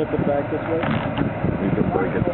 flip it back this way? You can break it.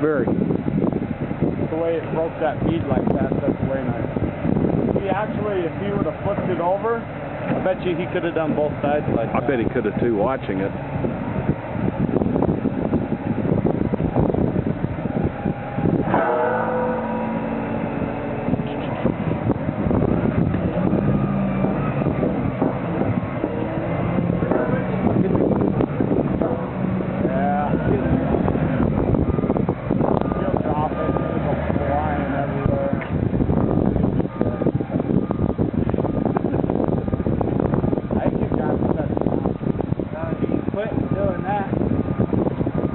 Very. The way it broke that bead like that, that's way nice. He actually, if he would have flipped it over, I bet you he could have done both sides like that. I bet he could have too watching it. Doing that,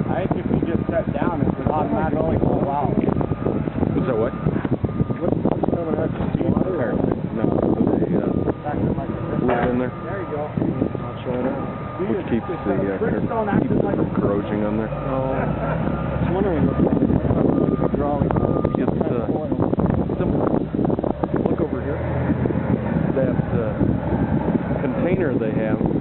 I think if you just set down, it would automatically pull out. Is that what? What's coming at the speed there? No, live in there. There you go. Not showing up. Which keeps the keeps the corrosion on there. Oh, I was wondering what drawing. It's simple. Look over here. That container they have.